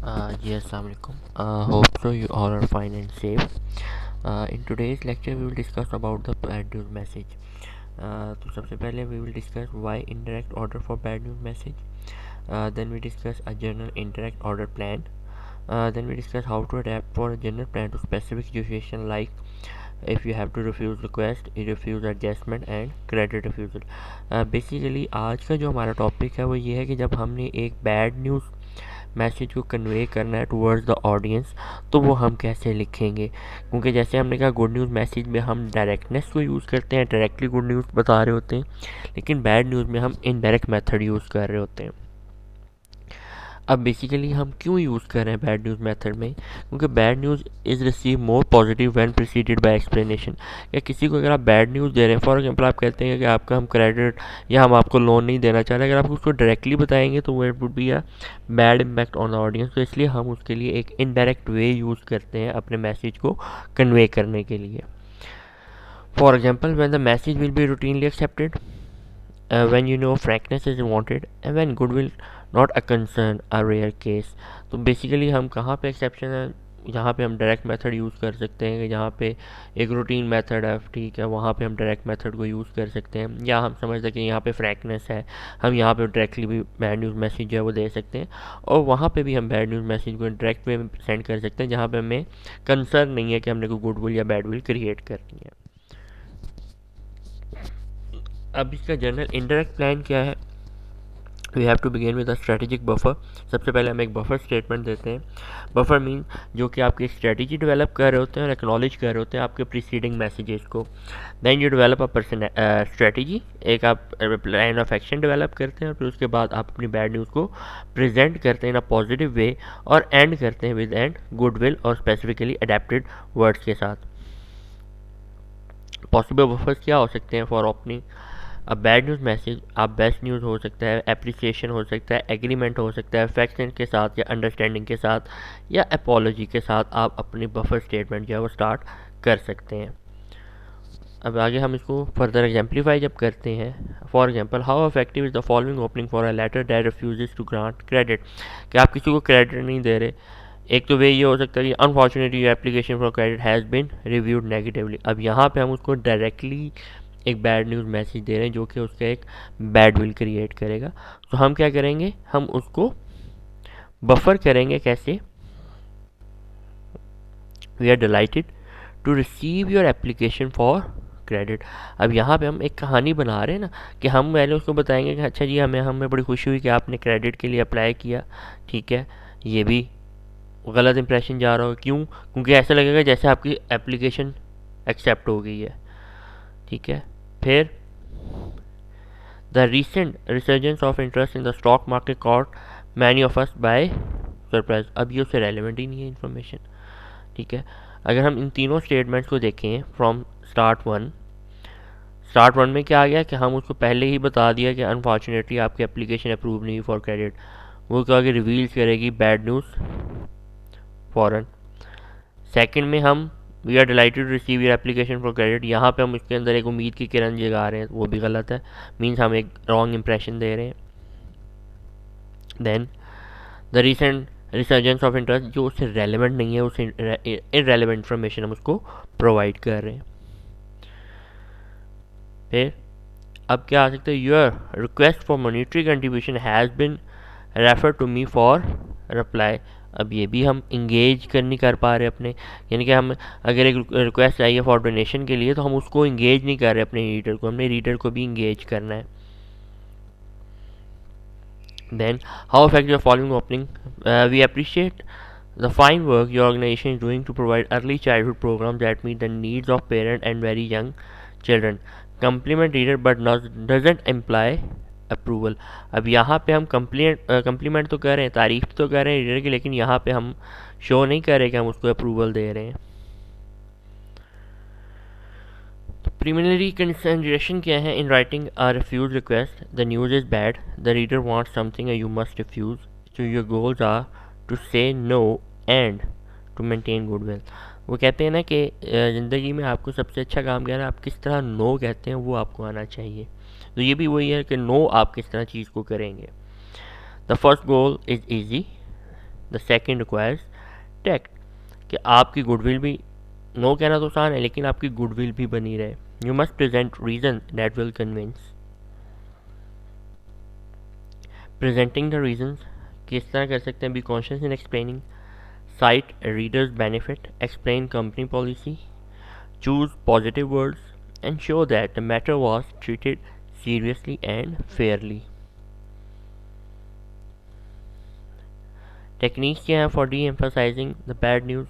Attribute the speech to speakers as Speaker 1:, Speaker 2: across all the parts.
Speaker 1: Yes, Assalamualaikum. Hope so you all are fine and safe. In today's lecture, we will discuss about the bad news message. तो सबसे पहले we will discuss why indirect order for bad news message. Then we discuss a general indirect order plan. Then we discuss how to adapt for a general plan to specific situation like if you have to refuse request, refuse adjustment and credit refusal. Basically आज का जो हमारा topic है वो ये है कि जब हमने एक बैड न्यूज़ मैसेज को कन्वे करना है टुवर्ड्स द ऑडियंस तो वो हम कैसे लिखेंगे, क्योंकि जैसे हमने कहा गुड न्यूज़ मैसेज में हम डायरेक्टनेस को यूज़ करते हैं, डायरेक्टली गुड न्यूज़ बता रहे होते हैं, लेकिन बैड न्यूज़ में हम इनडायरेक्ट मेथड यूज़ कर रहे होते हैं। अब बेसिकली हम क्यों यूज़ कर रहे हैं बैड न्यूज़ मेथड में, क्योंकि bad news is receive more positive when preceded by explanation. या किसी को अगर आप बैड न्यूज़ दे रहे हैं, फॉर एग्जांपल आप कहते हैं कि आपका हम क्रेडिट या हम आपको लोन नहीं देना चाह रहे, अगर आप उसको डायरेक्टली बताएंगे तो वो it would be a bad impact on the audience. तो इसलिए हम उसके लिए एक इनडायरेक्ट वे यूज़ करते हैं अपने मैसेज को कन्वे करने के लिए। For example when the message will be routinely accepted, when you know frankness is wanted and when goodwill not a concern a rare case। तो बेसिकली हम कहाँ पे एक्सेप्शन है, यहाँ पे हम डायरेक्ट मेथड यूज़ कर सकते हैं कि जहाँ पे एक रूटीन मेथड है, ठीक है, वहाँ पे हम डायरेक्ट मेथड को यूज़ कर सकते हैं। या हम समझते हैं कि यहाँ पे फ्रैंकनेस है, हम यहाँ पे डायरेक्टली भी बैड न्यूज़ मैसेज जो है वो दे सकते हैं, और वहाँ पे भी हम बैड न्यूज़ मैसेज को डायरेक्ट वे में सेंड कर सकते हैं जहाँ पे हमें कंसर्न नहीं है कि हमने कोई गुडविल या बैडविल क्रिएट करनी है। अब इसका जनरल इंडायरेक्ट प्लान क्या है, we have to begin with a strategic buffer. सबसे पहले हम एक बफर स्टेटमेंट देते हैं। बफर मीन जो कि आपकी स्ट्रेटेजी डेवलप कर रहे होते हैं और एक्नॉलेज कर रहे होते हैं आपके प्रीसीडिंग मैसेजेस को। Then you develop a person strategy, एक आप प्लान ऑफ एक्शन डेवलप करते हैं और फिर उसके बाद आप अपनी बैड न्यूज़ को प्रेजेंट करते हैं इन अ पॉजिटिव वे और एंड करते हैं विद एंड गुडविल और स्पेसिफिकली अडेप्टेड वर्ड्स के साथ। पॉसिबल बफर्स क्या हो सकते हैं फॉर ओपनिंग अब बैड न्यूज़ मैसेज, आप बेस्ट न्यूज़ हो सकता है, एप्रिसिएशन हो सकता है, एग्रीमेंट हो सकता है, फैक्शन के साथ या अंडरस्टैंडिंग के साथ या अपॉलॉजी के साथ आप अपनी बफर स्टेटमेंट जो है वो स्टार्ट कर सकते हैं। अब आगे हम इसको फर्दर एग्जाम्पलीफाई जब करते हैं, for example how effective is the following opening for a letter that refuses to grant credit, कि आप किसी को क्रेडिट नहीं दे रहे। एक तो वे ये हो सकता है कि unfortunately your application for credit has been reviewed negatively. अब यहाँ पे हम उसको डायरेक्टली एक बैड न्यूज़ मैसेज दे रहे हैं जो कि उसका एक बैड विल क्रिएट करेगा। तो हम क्या करेंगे, हम उसको बफर करेंगे। कैसे, we are delighted to receive your application for credit. अब यहाँ पे हम एक कहानी बना रहे हैं ना, कि हम पहले उसको बताएंगे कि अच्छा जी हमें बड़ी खुशी हुई कि आपने क्रेडिट के लिए अप्लाई किया, ठीक है। ये भी गलत इंप्रेशन जा रहा हो, क्यों, क्योंकि ऐसा लगेगा जैसे आपकी एप्लीकेशन एक्सेप्ट हो गई है, ठीक है। फिर the recent resurgence of interest in the stock market caught many of us by surprise. अब ये उससे रेलिवेंट ही नहीं है इन्फॉर्मेशन, ठीक है। अगर हम इन तीनों स्टेटमेंट्स को देखें फ्रॉम स्टार्ट वन में क्या आ गया कि हम उसको पहले ही बता दिया कि अनफॉर्चुनेटली आपकी एप्लीकेशन अप्रूव नहीं हुई फॉर क्रेडिट। वो क्या आगे रिवील करेगी बैड न्यूज़ फॉरन। सेकंड में हम we are delighted to receive your application for credit, यहाँ पे हम उसके अंदर एक उम्मीद की किरण जगा रहे हैं, वो भी गलत है, मीन्स हम एक रॉन्ग इंप्रेशन दे रहे हैं। Then the recent resurgence of interest, जो उससे रेलिवेंट नहीं है, उससे इरेलीवेंट इन्फॉर्मेशन हम उसको प्रोवाइड कर रहे हैं। फिर अब क्या आ सकता है, your request for monetary contribution has been refer to me for reply. अब ये भी हम इंगेज नहीं कर पा रहे अपने, यानी कि हम अगर एक रिक्वेस्ट आई है फॉर डोनेशन के लिए तो हम उसको इंगेज नहीं कर रहे अपने रीडर को, हमने रीडर को भी इंगेज करना है। Then how effective following opening, we appreciate the fine work your organization is doing to provide early childhood programs that meet the needs of parents and very young children. Compliment reader but not doesn't imply approval. अब यहाँ पे हम complement तो कर रहे हैं, तारीफ तो कर रहे हैं रीडर की, लेकिन यहाँ पे हम शो नहीं कर रहे कि हम उसको अप्रूवल दे रहे हैं। तो प्रीलिमिनरी कंसिडरेशन क्या है in writing a refuse request, the news is bad, the reader wants something you must refuse, so your goals are to say no and to maintain goodwill. वो कहते हैं ना कि ज़िंदगी में आपको सबसे अच्छा काम क्या है, आप किस तरह नो कहते हैं वो आपको आना चाहिए। तो ये भी वही है कि नो आप किस तरह चीज़ को करेंगे। The first goal is easy, the second requires tact, कि आपकी गुडविल भी, नो कहना तो आसान है लेकिन आपकी गुडविल भी बनी रहे. You must present reason that will convince. Presenting the reasons किस तरह कर सकते हैं? Be conscious in explaining, cite readers benefit, explain company policy, choose positive words, and show that the matter was treated seriously and fairly. Techniques क्या हैं? For de-emphasizing the bad news,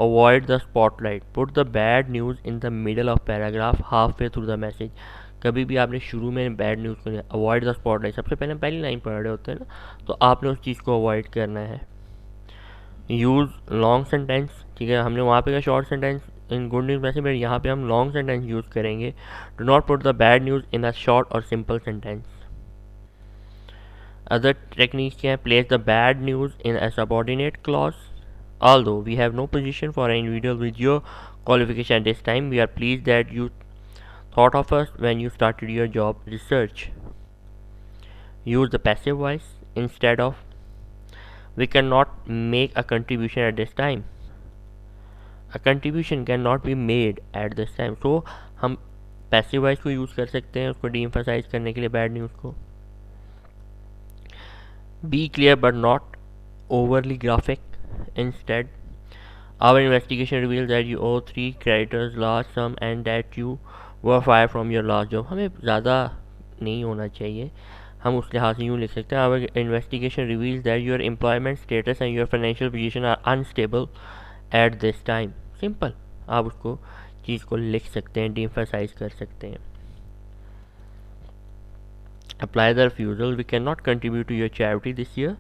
Speaker 1: avoid the spotlight, put the bad news in the middle of paragraph, halfway through the message. कभी भी आपने शुरू में bad news को नहीं, avoid the spotlight, सबसे पहले हम पहली लाइन पढ़ रहे होते हैं ना, तो आपने उस चीज़ को अवॉइड करना है. यूज़ लॉन्ग सेंटेंस, ठीक है, हमने वहाँ पे कहा short sentence in good news message, but यहाँ पे हम लॉन्ग सेंटेंस यूज़ करेंगे. Do not put the bad news in a short और सिंपल सेंटेंस. अदर टेक्निक्स क्या है? Place the bad news in a subordinate clause. Although we have no position for an individual with your qualification at this time, we are pleased that you thought of us when you started your job research. Use the passive voice instead of we cannot make a contribution at this time. A contribution cannot be made at this time. So हम passive voice को use कर सकते हैं उसको deemphasize करने के लिए bad news को. Be clear but not overly graphic. Instead our investigation reveals that you owe 3 creditors large sum and that you were fired from your last job. हमें ज़्यादा नहीं होना चाहिए, हम उस लिहाज से यूँ लिख सकते हैं. our investigation reveals that your employment status and your financial position are unstable at this time. Simple, आप उसको चीज़ को लिख सकते हैं, डीएम्फसाइज कर सकते हैं. Apply the refusal, we can not contribute to your charity this year,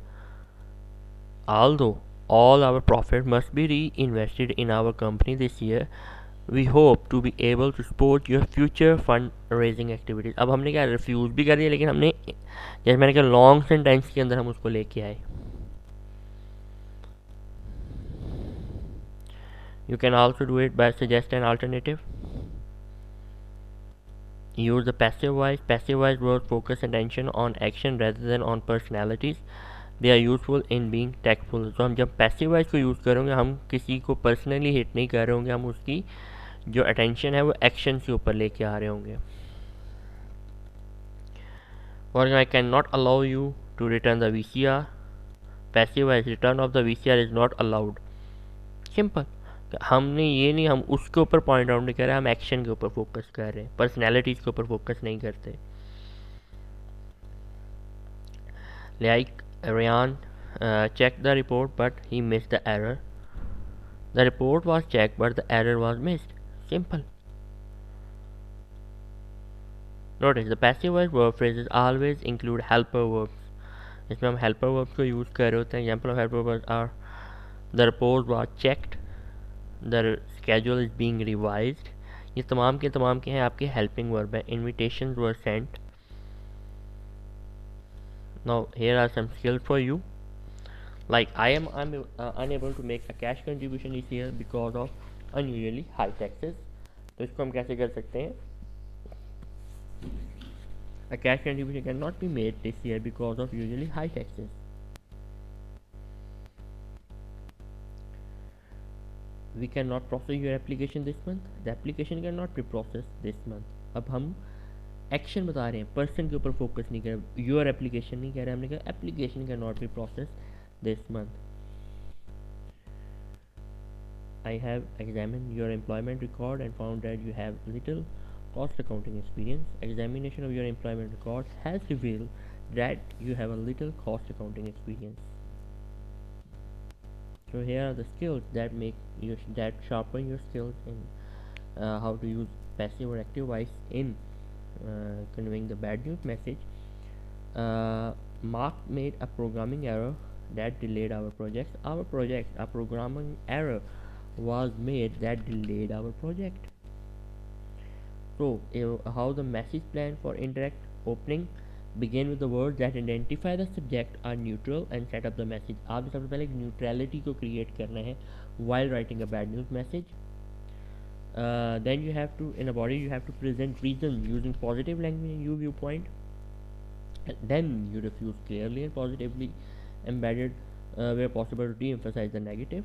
Speaker 1: although all our profit must be reinvested in our company this year. We hope to be able to support your future fundraising activities. अब हमने क्या refuse भी कर दिया, लेकिन हमने जैसे मैंने कहा लॉन्ग सेंटेंस के अंदर हम उसको लेके आए. You can also do it by suggest an alternative. Use the passive voice. Passive voice words focus attention on action rather than on personalities. They are useful in being tactful. तो हम जब passive voice को use करेंगे, हम किसी को personally hit नहीं कर रहे होंगे, हम उसकी जो अटेंशन है वो एक्शन के ऊपर लेके आ रहे होंगे. और I can not allow you to return the VCR. Passive voice, return of the VCR is not allowed. Simple, हमने ये नहीं, हम उसके ऊपर पॉइंट आउट नहीं कर रहे, हम एक्शन के ऊपर फोकस कर रहे हैं, पर्सनैलिटीज़ के ऊपर फोकस नहीं करते. Like Ryan checked the report but he missed the error. The report was checked but the error was missed. Simple. Notice the passive voice verb phrases always include helper verbs. इसमें हम helper verbs को use कर रहे होते हैं. Example of helper verbs are the report was checked, the schedule is being revised. ये तमाम के हैं आपके helping verb हैं. Invitations were sent. Now here are some skills for you. Like I'm unable to make a cash contribution this year because of unusually high taxes. तो इसको हम कैसे कर सकते हैं? A cash contribution cannot be made this year because of usually high taxes. We cannot process your application this month. The application cannot be processed this month. अब हम action बता रहे हैं, पर्सन के ऊपर फोकस नहीं कर रहे. योर एप्लीकेशन नहीं कह रहे, हमने कहा application can not be process this month. I have examined your employment record and found that you have little cost accounting experience. Examination of your employment record has revealed that you have a little cost accounting experience. So here are the skills that sharpen your skills in how to use passive or active voice in conveying the bad news message. Mark made a programming error that delayed our project. A programming error was made that delayed our project. So how the message plan for indirect opening begin with the words that identify the subject are neutral and set up the message. आप सबसे पहले एक neutrality को create करना है while writing a bad news message. Then you have to, in a body, you have to present reason using positive language and your viewpoint. And then you refuse clearly and positively embedded where possible to de-emphasize the negative,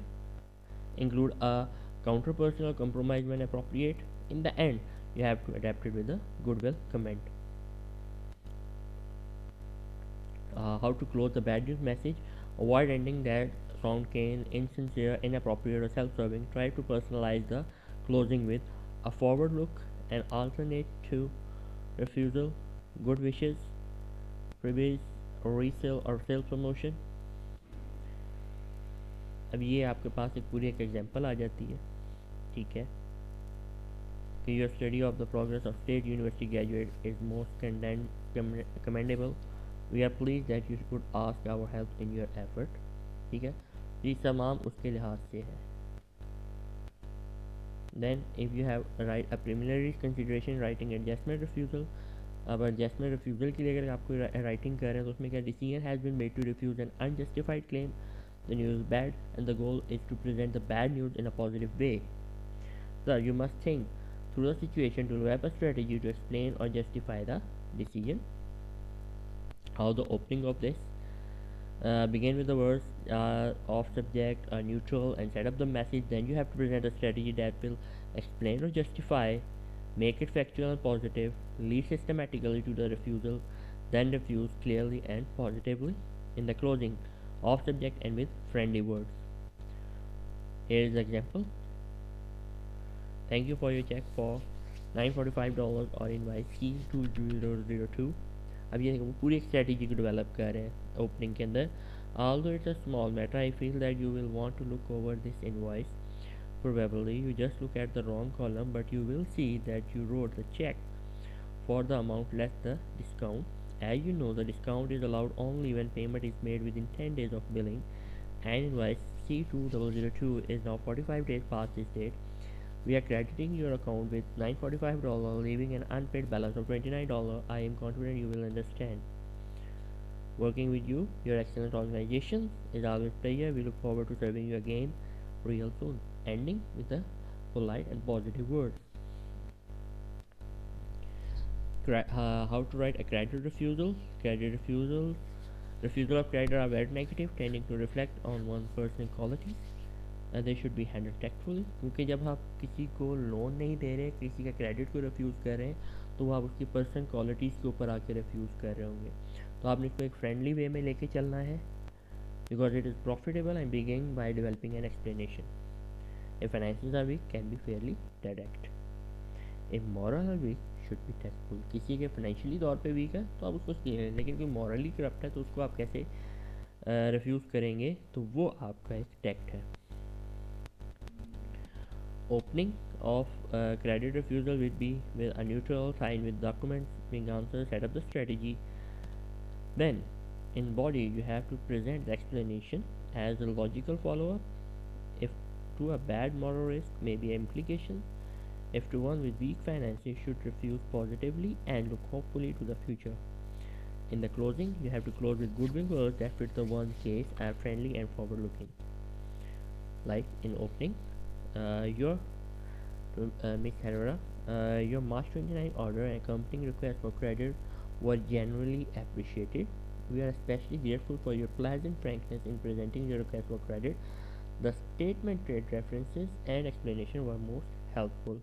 Speaker 1: include a counterpersonal compromise when appropriate. In the end, you have to adapt it with a goodwill comment. How to close the bad news message. Avoid ending that sound cane, insincere, inappropriate, or self-serving. Try to personalize the closing with a forward look, an alternate to refusal, good wishes, freebies, resale और sales promotion. अब ये आपके पास एक पूरी एक example आ जाती है, ठीक है, कि your study of the progress of state university graduate is most commendable. We are pleased that you could ask our help in your effort. ठीक है, ये तमाम उसके लिहाज से है. Then if you have write a preliminary consideration writing adjustment refusal. अब adjustment refusal के लिए अगर आपको writing कर रहे हैं तो उसमें क्या, decision has been made to refuse an unjustified claim, the news is bad and the goal is to present the bad news in a positive way. So you must think through the situation to develop a strategy to explain or justify the decision. How the opening of this begin with the words of subject neutral and set up the message. Then you have to present a strategy that will explain or justify, make it factual and positive, lead systematically to the refusal, then refuse clearly and positively. In the closing, off subject and with friendly words. Here is the example. Thank you for your check for $945 और invoice की 2002. अब ये पूरी एक strategy को develop कर रहे हैं ओपनिंग के अंदर. Although it's a small matter, I feel that you will want to look over this invoice. Probably you just look at the wrong column, but you will see that you wrote the check for the amount less the discount. As you know, the discount is allowed only when payment is made within 10 days of billing, and invoice C2002 is now 45 days past this date. We are crediting your account with $945, leaving an unpaid balance of $29. I am confident you will understand. Working with you, your excellent organization is always a pleasure. We look forward to serving you again real soon. Ending with a polite and positive word. How to write a credit refusal. Refusal of credit are very negative, tending to reflect on one's personal qualities. They should be handled tactfully. क्योंकि जब आप किसी को loan नहीं दे रहे, किसी का credit को रिफ्यूज़ कर रहे हैं, तो आप उसकी पर्सनल क्वालिटीज़ के ऊपर आके रिफ्यूज़ कर रहे होंगे. तो आपने इसको एक फ्रेंडली वे में लेके चलना है, because it is profitable and begin by developing an explanation. If finances are weak, can be fairly direct. If moral are weak, should be tactful. किसी के फाइनेंशियली तौर पे वीक है तो आप उसको स्कीम लें, लेकिन कोई मॉरली करप्ट है तो उसको आप कैसे रिफ्यूज़ करेंगे, तो वो आपका एक टैक्ट है. Opening of credit refusal will be with a neutral sign with documents being answered, set up the strategy. Then in body you have to present the explanation as a logical follow-up. If to a bad moral risk may be implication. If to one with weak finances, should refuse positively and look hopefully to the future. In the closing, you have to close with goodwill words that fit the one's case, are friendly and forward-looking. Like in opening, your Miss Herrera, your March 29 order and accompanying request for credit were generally appreciated. We are especially grateful for your pleasant frankness in presenting your request for credit. The statement, trade references, and explanation were most helpful.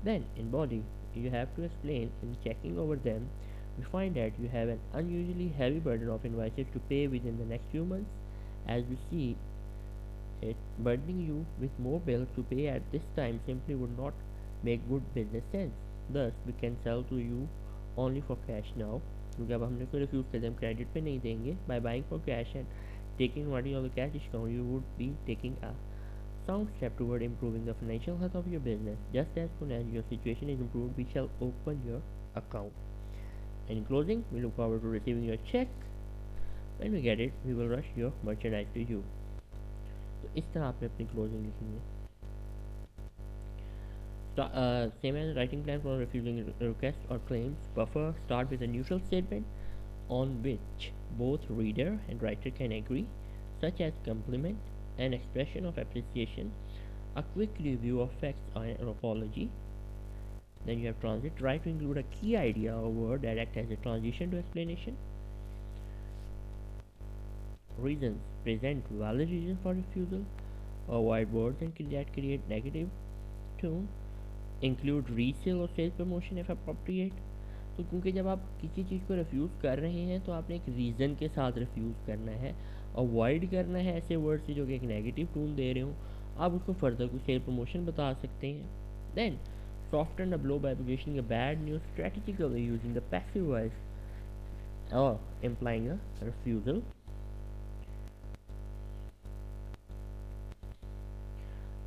Speaker 1: Then, in body, you have to explain in checking over them. We find that you have an unusually heavy burden of invoices to pay within the next few months. As we see it, burdening you with more bills to pay at this time simply would not make good business sense. Thus, we can sell to you only for cash now. क्योंकि अब हमने को refuse कर दिया, हम credit पे नहीं देंगे. By buying for cash and taking advantage of the cash discount, you would be taking a sound step toward improving the financial health of your business. Just as soon as your situation is improved, we shall open your account. And in closing, we look forward to receiving your check. When we get it, we will rush your merchandise to you. तो इस तरह आपने अपनी closing लिखनी है. Same as writing plan for refusing requests or claims. Buffer start with a neutral statement on which both reader and writer can agree, such as compliment, an expression of appreciation, a quick review of facts, and an apology. Then you have transit. Try to include a key idea or word that acts as a transition to explanation. Reasons. present valid reason for refusal, avoid words that create negative tone, include resale और cell promotion if appropriate. तो क्योंकि जब आप किसी चीज़ को refuse कर रहे हैं तो आपने एक रीज़न के साथ रिफ्यूज़ करना है, अवॉइड करना है ऐसे वर्ड से जो कि एक नेगेटिव टोन दे रहे हो. आप उसको फर्दर कोई सेल प्रमोशन बता सकते हैं. Then soften the blow by publishing a bad news strategically using the passive voice or implying a refusal.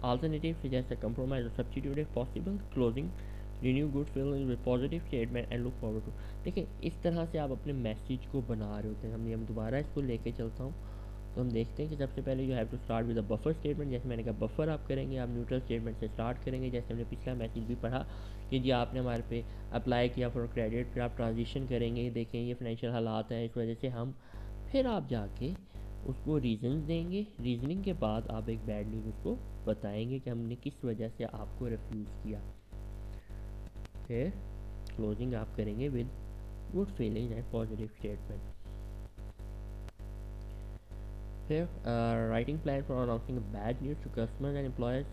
Speaker 1: Alternative suggest a compromise or substitute if possible. Closing renew good feelings with positive statement and look forward to. देखिए इस तरह से आप अपने message को बना रहे होते हैं. हम दोबारा इसको लेके चलता हूँ. तो हम देखते हैं कि सबसे पहले you have to start with a buffer statement. जैसे मैंने कहा बफर आप करेंगे, आप न्यूट्रल स्टेटमेंट से स्टार्ट करेंगे. जैसे हमने पिछला मैसेज भी पढ़ा कि जी आपने हमारे पे अप्लाई किया फॉर क्रेडिट, फिर आप ट्रांजिशन करेंगे, देखें ये फाइनेंशियल हालात हैं इस वजह से हम, फिर आप जाके उसको रीज़न देंगे. रीजनिंग के बाद आप एक बैड न्यूज़ उसको बताएंगे कि हमने किस वजह से आपको रिफ्यूज़ किया. फिर क्लोजिंग आप करेंगे with good feeling and positive statement. Here, writing plan for announcing bad news to customers and employers,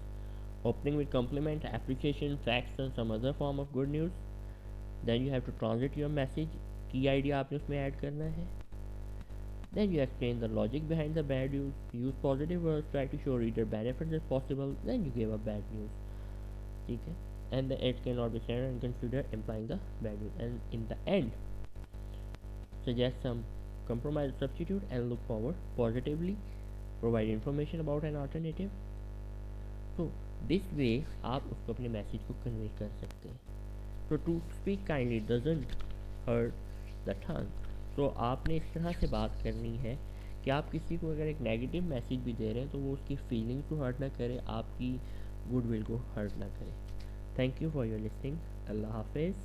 Speaker 1: opening with compliment, appreciation, facts and some other form of good news. Then you have to translate your message. Key idea आपने उसमें add करना है. Then you explain the logic behind the bad news. Use positive words, try to show reader benefits if possible. Then you give a bad news. ठीक है. And the it cannot be said and consider implying the bad news. And in the end, suggest some compromise substitute and look forward positively. Provide information about an alternative. तो this way आप उसको अपने message को convey कर सकते हैं. तो to speak kindly doesn't hurt the tongue. तो आपने इस तरह से बात करनी है कि आप किसी को अगर एक नेगेटिव मैसेज भी दे रहे हैं तो वो उसकी फीलिंग्स को हर्ट ना करे, आपकी गुडविल को हर्ट ना करे. Thank you for your listening. अल्लाह हाफिज़.